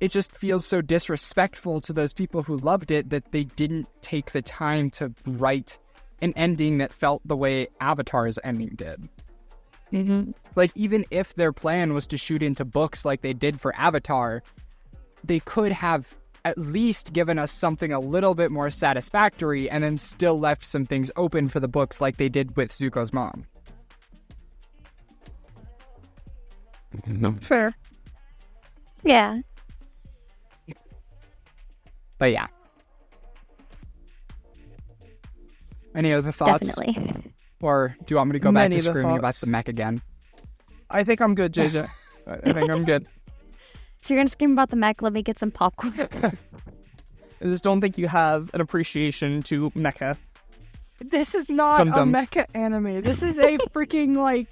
It just feels so disrespectful to those people who loved it that they didn't take the time to write an ending that felt the way Avatar's ending did. Like, even if their plan was to shoot into books like they did for Avatar, they could have at least given us something a little bit more satisfactory and then still left some things open for the books like they did with Zuko's mom. Fair. Yeah. But yeah. Any other thoughts? Definitely. Or do you want me to go back Many to of the screaming about thoughts. the mech again? I think I'm good, JJ. I think I'm good. So you're going to scream about the mech? Let me get some popcorn. I just don't think you have an appreciation to mecha. This is not a mecha anime. This is a freaking, like,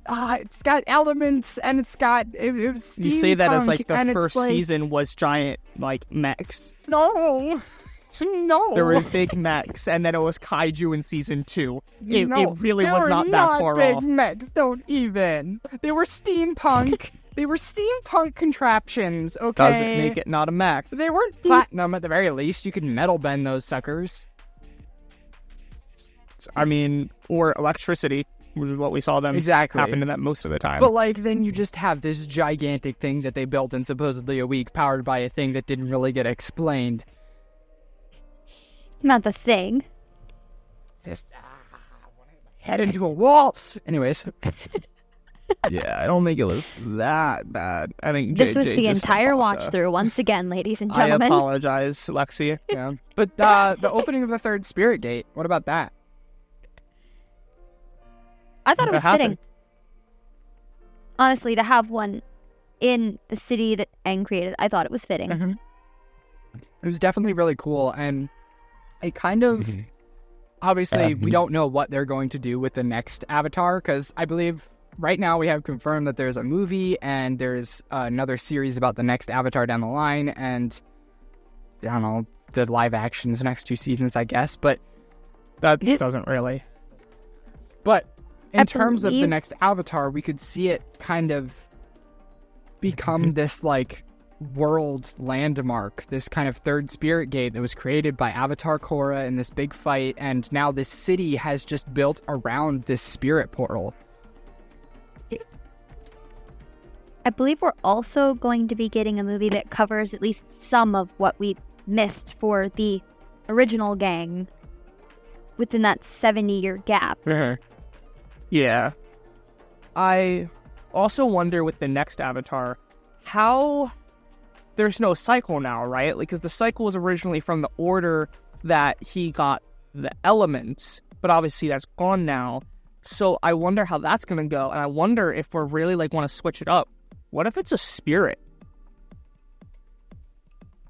it's got elements and it's got it was steampunk. You say that as like the and first season was giant like mechs. No. There was big mechs, and then it was kaiju in season 2. It really they was were not that far big off. mechs, don't even. They were steampunk. They were steampunk contraptions, okay? Doesn't make it not a mech. They weren't platinum at the very least. You could metal bend those suckers. I mean, or electricity, which is what we saw them happen to that most of the time. But, like, then you just have this gigantic thing that they built in supposedly a week, powered by a thing that didn't really get explained. It's not the thing. Just, head into a wall. Anyways. Yeah, I don't think it was that bad. I think this was JJ the just entire thought watch through, once again, ladies and gentlemen. I apologize, Lexi. Yeah. But the opening of the third Spirit Gate, what about that? I thought it was happened? fitting. Honestly, to have one in the city that Aang created, I thought it was fitting. Mm-hmm. It was definitely really cool, and it kind of... Obviously, we don't know what they're going to do with the next Avatar, because I believe right now we have confirmed that there's a movie, and there's another series about the next Avatar down the line, and I don't know, the live actions, the next 2 seasons, I guess, but... That doesn't really... But in terms of the next Avatar, we could see it kind of become this, like, world landmark, this kind of third Spirit Gate that was created by Avatar Korra in this big fight, and now this city has just built around this spirit portal. I believe we're also going to be getting a movie that covers at least some of what we missed for the original gang within that 70-year gap. Yeah. I also wonder with the next Avatar, how there's no cycle now, right? Like, because the cycle was originally from the order that he got the elements, but obviously that's gone now. So I wonder how that's going to go, and I wonder if we're really, like, want to switch it up. What if it's a spirit?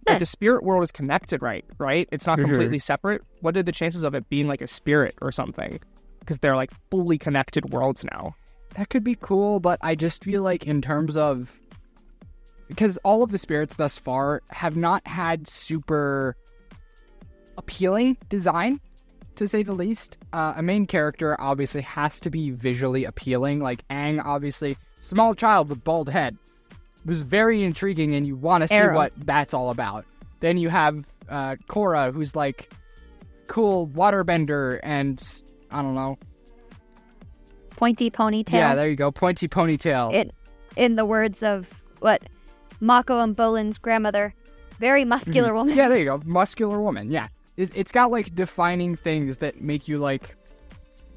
Like, the spirit world is connected, right? It's not completely separate. What are the chances of it being, like, a spirit or something? Because they're, like, fully connected worlds now. That could be cool, but I just feel like in terms of... Because all of the spirits thus far have not had super appealing design, to say the least. A main character obviously has to be visually appealing. Like Aang, obviously, small child with bald head. It was very intriguing, and you want to see what that's all about. Then you have Korra, who's like cool waterbender, and I don't know. Pointy ponytail. Yeah, there you go. Pointy ponytail. In the words of what Mako and Bolin's grandmother, very muscular woman. Yeah, there you go. Muscular woman, yeah. It's got, like, defining things that make you, like,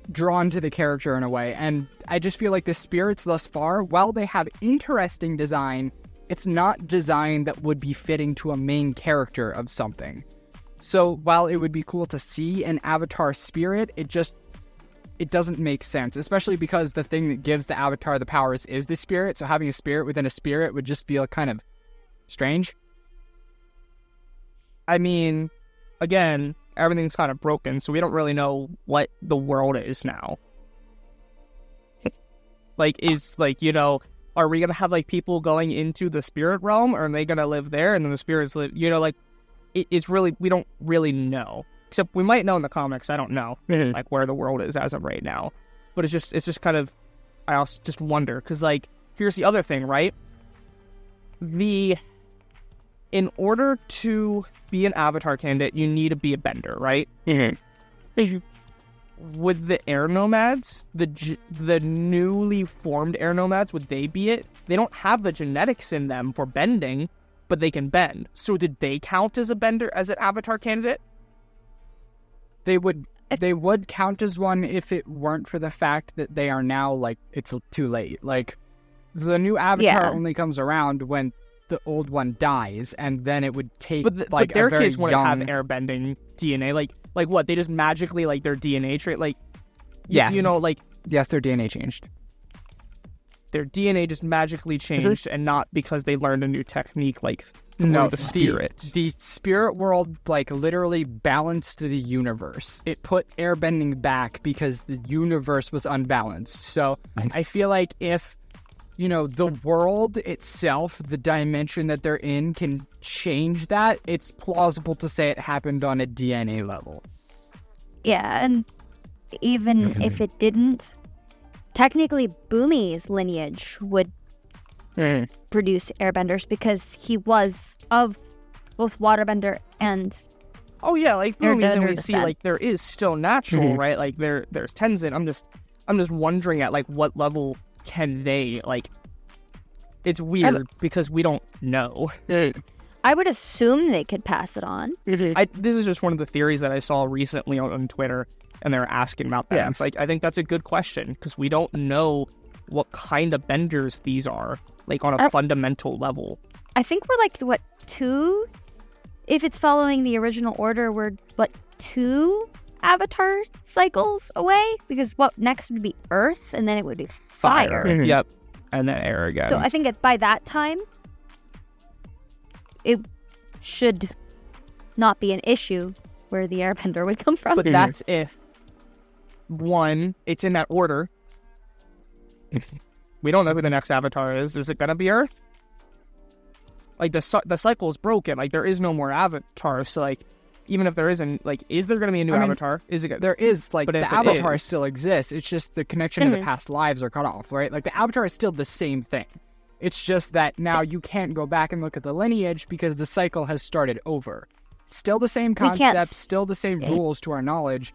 drawn to the character in a way. And I just feel like the spirits thus far, while they have interesting design, it's not design that would be fitting to a main character of something. So while it would be cool to see an Avatar spirit, it doesn't make sense, especially because the thing that gives the Avatar the powers is the spirit, so having a spirit within a spirit would just feel kind of strange. I mean, again, everything's kind of broken, so we don't really know what the world is now. Like, are we going to have, like, people going into the spirit realm, or are they going to live there, and then the spirits live, like, it's really, we don't really know. Except we might know in the comics, I don't know, like, where the world is as of right now. But it's just kind of, I also just wonder, because, like, here's the other thing, right? In order to be an Avatar candidate, you need to be a bender, right? Would the air nomads, the newly formed air nomads, would they be it? They don't have the genetics in them for bending, but they can bend. So did they count as a bender, as an Avatar candidate? They would count as one if it weren't for the fact that they are now, like, it's too late. Like, the new Avatar only comes around when the old one dies, and then it would take, but their a very case wouldn't young... have airbending DNA. Like what? They just magically, like, their DNA trait, like... Yes. Like... Yes, their DNA changed. their DNA just magically changed, and not because they learned a new technique like the spirit. The spirit world like literally balanced the universe. It put airbending back because the universe was unbalanced. So I feel like if the world itself, the dimension that they're in, can change that, it's plausible to say it happened on a DNA level. Yeah, and even if it didn't, technically Boomy's lineage would produce airbenders because he was of both waterbender and oh yeah, like Boomy's, and we see descent. like there is still natural, right? Like there's Tenzin. I'm just wondering at like what level can they like. It's weird because we don't know. I would assume they could pass it on. This is just one of the theories that I saw recently on Twitter, and they're asking about that. Yeah. It's like, I think that's a good question because we don't know what kind of benders these are, like on a fundamental level. I think we're like, two? If it's following the original order, we're, 2 avatar cycles away? Because what next would be Earth, and then it would be Fire. Yep. And then air again. So I think by that time, it should not be an issue where the airbender would come from. But that's if, one, it's in that order. We don't know who the next avatar is. Is it going to be Earth? Like, the cycle is broken. Like, there is no more avatar. So, like, even if there isn't, like, is there going to be a new avatar? Is it? There is, like, but the avatar still exists. It's just the connection to the past lives are cut off, right? Like, the avatar is still the same thing. It's just that now you can't go back and look at the lineage because the cycle has started over. Still the same concept, still the same rules to our knowledge.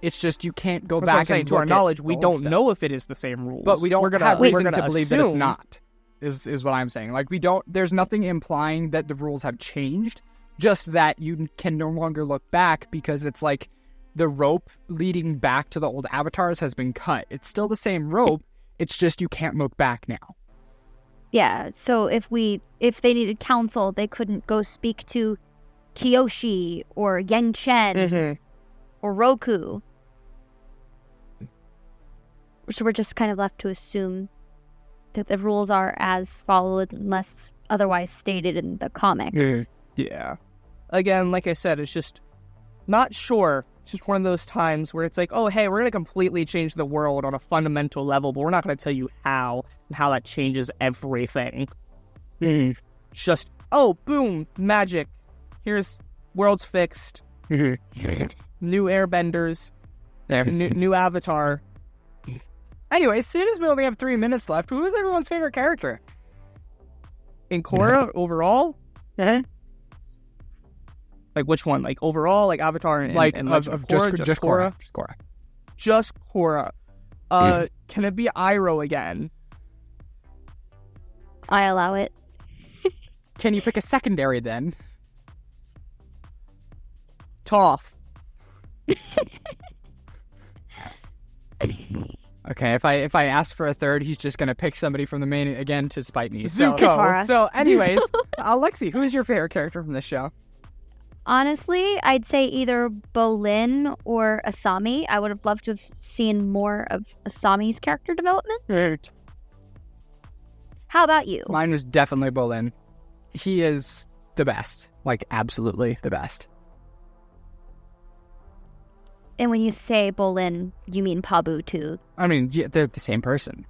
It's just you can't go back and to our knowledge, we don't know if it is the same rules. But we don't have reason to believe that it's assume. not, is what I'm saying. Like, there's nothing implying that the rules have changed, just that you can no longer look back because it's like the rope leading back to the old avatars has been cut. It's still the same rope, it's just you can't look back now. Yeah, so if they needed counsel, they couldn't go speak to Kyoshi or Yang Chen or Roku. So we're just kind of left to assume that the rules are as followed unless otherwise stated in the comics. Yeah. Again, like I said, it's just not sure. It's just one of those times where it's like, oh, hey, we're going to completely change the world on a fundamental level, but we're not going to tell you how and how that changes everything. Just, oh, boom, magic. Here's world's fixed. New airbenders. New avatar. Anyway, seeing as we only have 3 minutes left, who is everyone's favorite character? In Korra, overall? Like, which one? Like, overall? Like, Avatar and like, and of Korra? just Korra? Just Korra. Just Korra. Can it be Iroh again? I allow it. Can you pick a secondary, then? Toph. Okay, if I ask for a third, he's just gonna pick somebody from the main again to spite me. So, Katara. so anyways, Lexi, who is your favorite character from this show? Honestly, I'd say either Bolin or Asami. I would have loved to have seen more of Asami's character development. How about you? Mine was definitely Bolin. He is the best, like absolutely the best. And when you say Bolin, you mean Pabu too? I mean, yeah, they're the same person.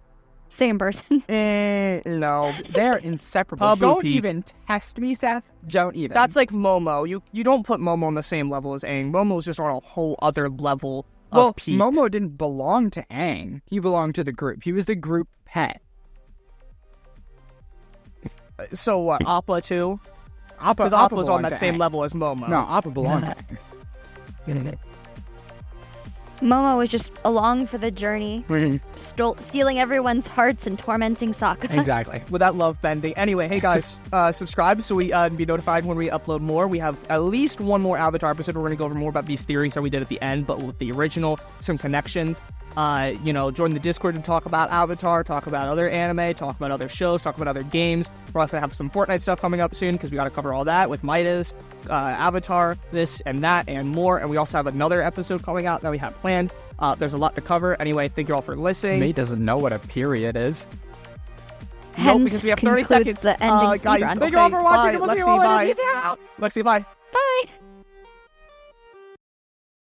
Same person. No. They're inseparable. Pabu Don't peak. even test me, Seth. Don't even. That's like Momo. You don't put Momo on the same level as Aang. Momo's just on a whole other level of peak. Momo didn't belong to Aang. He belonged to the group. He was the group pet. So what, Appa too? Appa Because Appa's on belonged that to same Aang. level as Momo. No, Appa belonged to Aang. Momo was just along for the journey, stealing everyone's hearts and tormenting Sokka. Exactly. With that love bending. Anyway, hey guys, subscribe so we be notified when we upload more. We have at least one more Avatar episode. We're going to go over more about these theories that we did at the end, but with the original, some connections. Join the Discord and talk about Avatar, talk about other anime, talk about other shows, talk about other games. We're also going to have some Fortnite stuff coming up soon because we got to cover all that with Midas, Avatar, this and that, and more. And we also have another episode coming out that we have planned. There's a lot to cover. Anyway, thank you all for listening. May doesn't know what a period is. Hence because we have 30 concludes seconds. the ending Guys, speedrun. Thank you all for watching, bye. and we'll see you Lexi, all later. bye. Peace out. Lexi, bye.